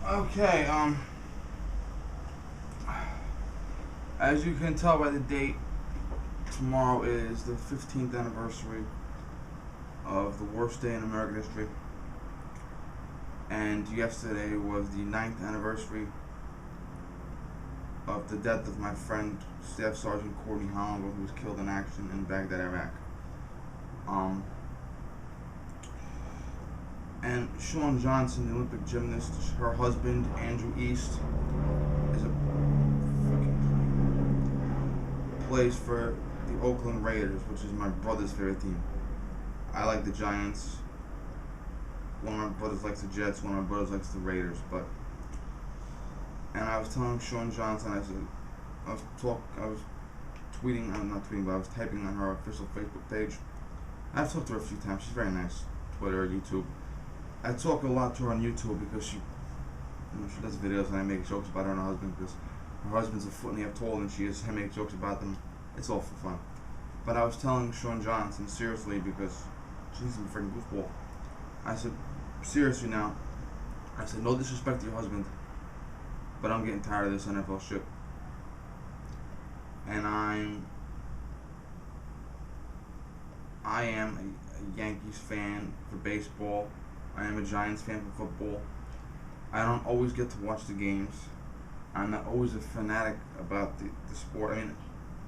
Okay, as you can tell by the date, tomorrow is the 15th anniversary of the worst day in American history, and yesterday was the 9th anniversary of the death of my friend Staff Sergeant Courtney Holland, who was killed in action in Baghdad, Iraq. Um, and Shawn Johnson, the Olympic gymnast, her husband Andrew East, is a plays for the Oakland Raiders, which is my brother's favorite team. I like the Giants. One of my brothers likes the Jets. One of my brothers likes the Raiders. And I was telling Shawn Johnson, I was tweeting, I'm not tweeting, but I was typing on her official Facebook page. I've talked to her a few times. She's very nice. Twitter, YouTube. I talk a lot to her on YouTube because she does videos and I make jokes about her and her husband because her husband's a foot and a half taller than she is. I make jokes about them. It's all for fun. But I was telling Shawn Johnson seriously because she's a freaking goofball. I said, seriously now. I said, no disrespect to your husband, but I'm getting tired of this NFL shit. And I am a Yankees fan for baseball. I am a Giants fan for football. I don't always get to watch the games. I'm not always a fanatic about the sport. I mean,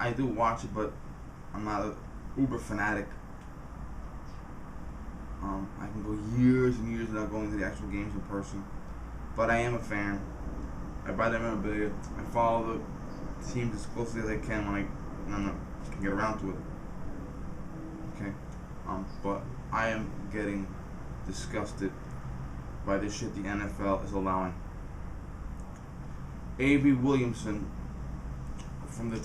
I do watch it, but I'm not a uber fanatic. I can go years and years without going to the actual games in person. But I am a fan. I buy the memorabilia. I follow the teams as closely as I can when I can get around to it. Okay. But I am getting disgusted by this shit the NFL is allowing. A.B. Williamson from the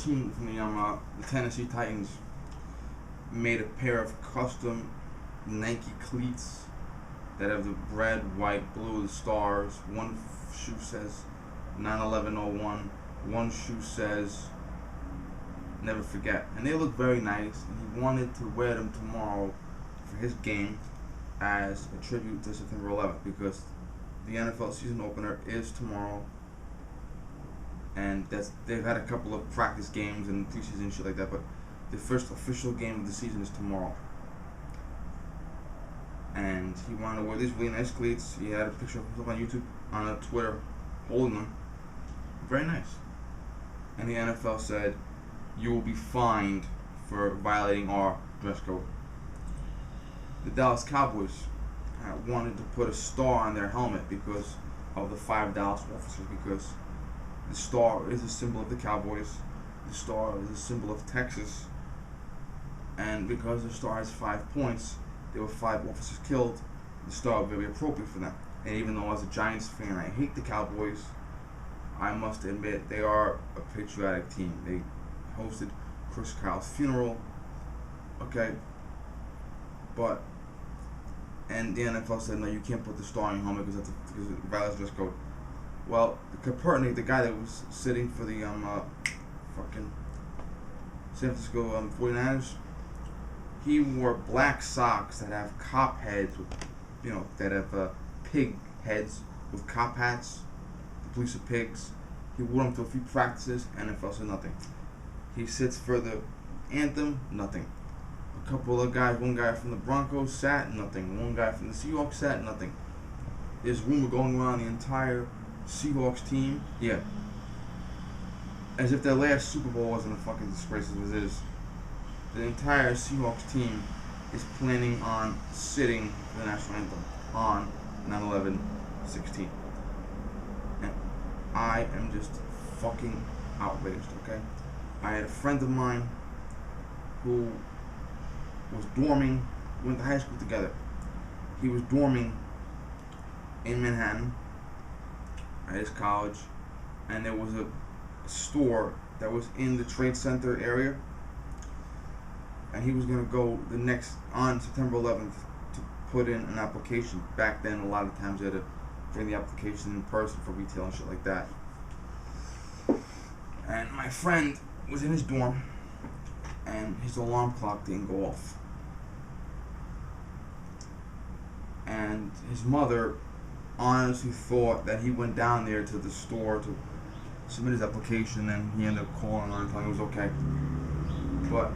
Tennessee Titans made a pair of custom Nike cleats that have the red, white, blue, the stars. One shoe says 9/11/01. One shoe says Never Forget. And they look very nice, and he wanted to wear them tomorrow for his game as a tribute to September 11th because the NFL season opener is tomorrow. And they've had a couple of practice games and preseason and shit like that, but the first official game of the season is tomorrow. And he wanted to wear these really nice cleats. He had a picture of himself on YouTube, on Twitter, holding them. Very nice. And the NFL said, you will be fined for violating our dress code. The Dallas Cowboys wanted to put a star on their helmet because of the 5 Dallas officers, because the star is a symbol of the Cowboys. The star is a symbol of Texas. And because the star has 5 points, there were 5 officers killed. The star would be very appropriate for them. And even though as a Giants fan I hate the Cowboys, I must admit they are a patriotic team. They hosted Chris Kyle's funeral. Okay. And the NFL said, no, you can't put the star on your helmet because it violates dress code. Well, Kaepernick, the guy that was sitting for the fucking San Francisco 49ers, he wore black socks that have cop heads with, that have pig heads with cop hats. The police are pigs. He wore them to a few practices. NFL said nothing. He sits for the anthem. Nothing. A couple of guys, one guy from the Broncos sat. Nothing. One guy from the Seahawks sat. Nothing. There's rumor going around the entire Seahawks team. Yeah. As if their last Super Bowl wasn't a fucking disgrace as it is. The entire Seahawks team is planning on sitting the national anthem on 9/11/16. And I am just fucking outraged, okay? I had a friend of mine who was dorming, we went to high school together. He was dorming in Manhattan at his college, and there was a store that was in the Trade Center area, and he was going to go on September 11th to put in an application. Back then, a lot of times they had to bring the application in person for retail and shit like that. And my friend was in his dorm, and his alarm clock didn't go off. And his mother honestly thought that he went down there to the store to submit his application, and he ended up calling on and telling me it was okay. But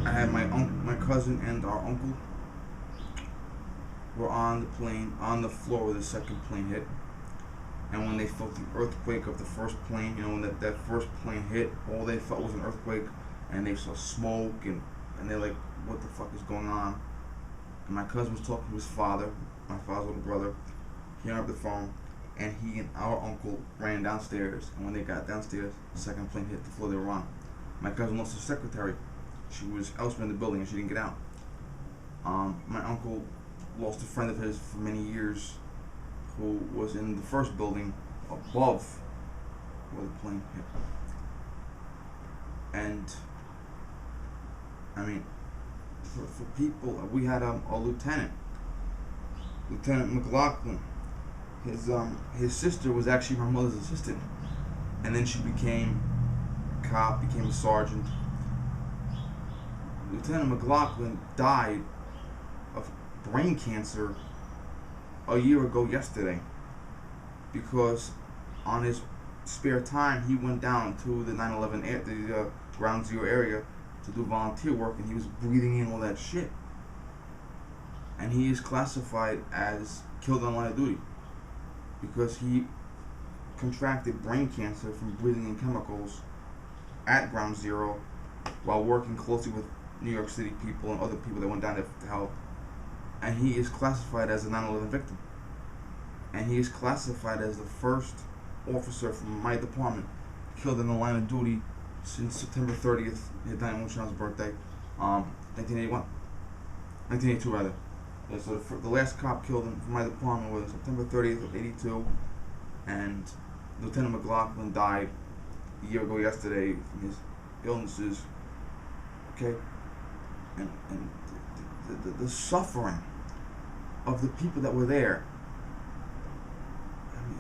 I had my cousin and our uncle were on the plane, on the floor where the second plane hit. And when they felt the earthquake of the first plane, when that first plane hit, all they felt was an earthquake, and they saw smoke, and they're like, what the fuck is going on? And my cousin was talking to his father, my father's little brother. He hung up the phone, and he and our uncle ran downstairs. And when they got downstairs, the second plane hit the floor they were on. My cousin lost her secretary. She was elsewhere in the building, and she didn't get out. My uncle lost a friend of his for many years, who was in the first building above where the plane hit. And I mean, for people, we had a lieutenant, Lieutenant McLaughlin. His sister was actually my mother's assistant, and then she became a cop, became a sergeant. Lieutenant McLaughlin died of brain cancer a year ago yesterday, because on his spare time he went down to the 9/11 the Ground Zero area to do volunteer work, and he was breathing in all that shit. And he is classified as killed on line of duty because he contracted brain cancer from breathing in chemicals at Ground Zero while working closely with New York City people and other people that went down there to help. And he is classified as a 9/11 victim. And he is classified as the first officer from my department killed in the line of duty since September 30th, his 9/11 birthday, 1981. 1982 rather. Yeah, so the last cop killed from my department was September 30th of 82, and Lieutenant McLaughlin died a year ago yesterday from his illnesses. Okay? And the suffering of the people that were there. I mean,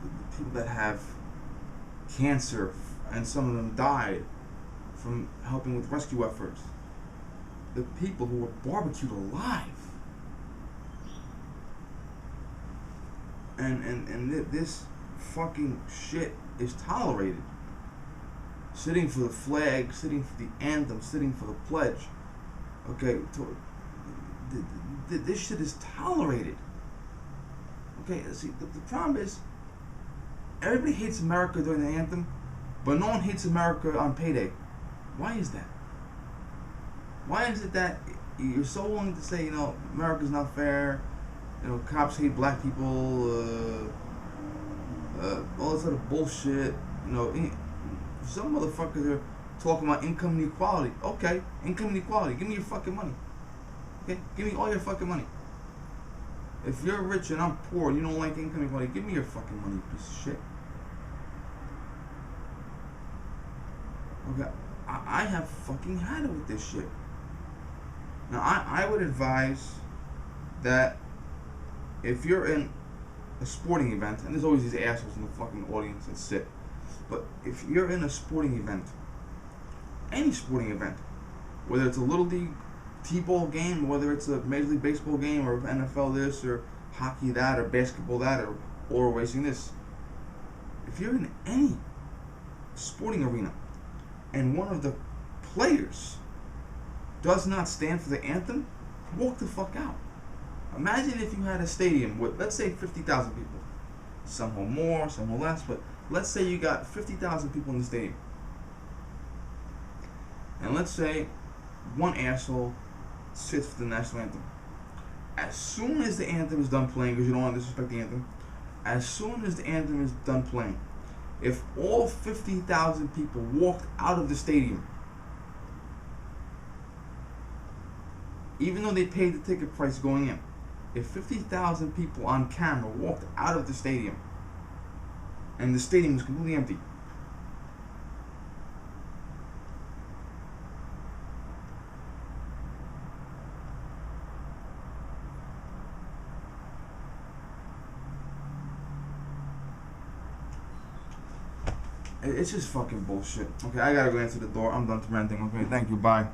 the people that have cancer, and some of them died from helping with rescue efforts. The people who were barbecued alive. And this fucking shit is tolerated. Sitting for the flag, sitting for the anthem, sitting for the pledge. Okay, this shit is tolerated. Okay, see, the problem is, everybody hates America during the anthem, but no one hates America on payday. Why is that? Why is it that you're so willing to say, America's not fair, cops hate black people, all this other bullshit, some motherfuckers are talking about income inequality. Okay, income inequality. Give me your fucking money. Okay, give me all your fucking money. If you're rich and I'm poor and you don't like income inequality, give me your fucking money, you piece of shit. Okay, I have fucking had it with this shit. Now, I would advise that if you're in a sporting event, and there's always these assholes in the fucking audience that sit, but if you're in a sporting event, any sporting event, whether it's a Little League T-ball game, whether it's a Major League Baseball game, or NFL this, or hockey that, or basketball that, or racing this, if you're in any sporting arena, and one of the players does not stand for the anthem, walk the fuck out. Imagine if you had a stadium with, let's say, 50,000 people. Some will more, some will less, but let's say you got 50,000 people in the stadium. And let's say one asshole sits for the national anthem. As soon as the anthem is done playing, because you don't want to disrespect the anthem, as soon as the anthem is done playing, if all 50,000 people walked out of the stadium, even though they paid the ticket price going in, if 50,000 people on camera walked out of the stadium, and the stadium was completely empty, it's just fucking bullshit. Okay, I gotta go answer the door. I'm done ranting. Okay, thank you. Bye.